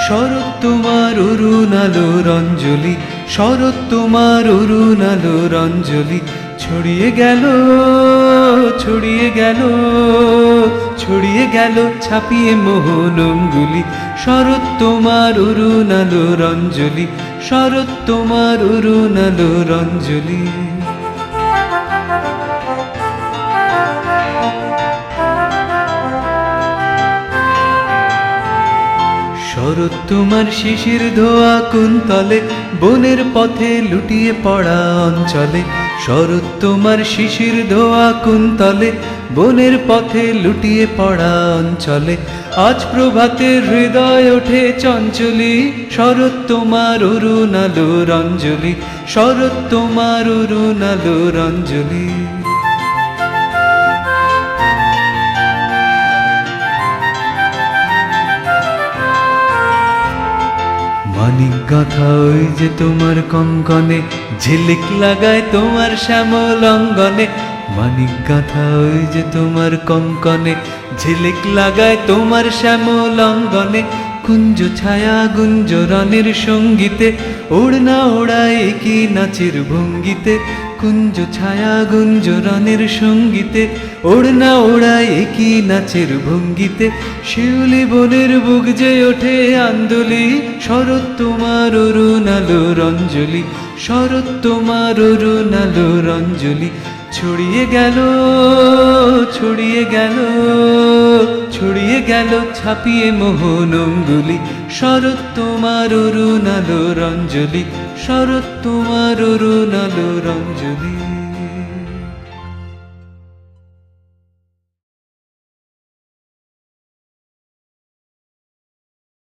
শরৎ তোমার অরুণ আলোর অঞ্জলি, শরৎ তোমার অরুণ আলোর অঞ্জলি, ছড়িয়ে গেল ছড়িয়ে গেল ছড়িয়ে গেল ছাপিয়ে মোহন অঙ্গুলি। শরৎ তোমার অরুণ আলোর অঞ্জলি, শরৎ তোমার অরুণ আলোর অঞ্জলি। শরৎ তোমার শিশির ধোয়া কুন্তলে, বনের পথে লুটিয়ে পড়া অঞ্চলে। শরৎ তোমার শিশির ধোয়া কুন্তলে, বনের পথে লুটিয়ে পড়া অঞ্চলে। আজ প্রভাতে হৃদয় ওঠে চঞ্চলি, শরৎ তোমার অরুণ আলোর অঞ্জলি, শরৎ তোমার অরুণ আলোর অঞ্জলি। মানিক গাঁথা ওই যে তোমার কঙ্কনে, ঝিলিক লাগায় তোমার শ্যামল অঙ্গনে। মানিক গাঁথা ওই যে তোমার কঙ্কনে, ঝিলিক লাগায় তোমার শ্যামল অঙ্গনে। কুঞ্জ ছায়া গুঞ্জরণের সঙ্গীতে, ওড়না ওড়ায় কি নাচের ভঙ্গিতে। কুঞ্জ ছায়া গুঞ্জরণের সঙ্গীতে, ওড়না ওড়ায় কি নাচের ভঙ্গিতে। শিউলি বনের বুক যে ওঠে আন্দোলি, শরৎ তোমার অরুণ আলোর অঞ্জলি, শরৎ তোমার অরুণ আলোর অঞ্জলি। ছড়িয়ে গেল ছড়িয়ে গেল ছড়িয়ে গেল ছাপিয়ে মোহন অঙ্গুলি। শরৎ তোমার অরুণ আলোর অঞ্জলি, শরৎ তোমার অরুণ আলোর অঞ্জলি।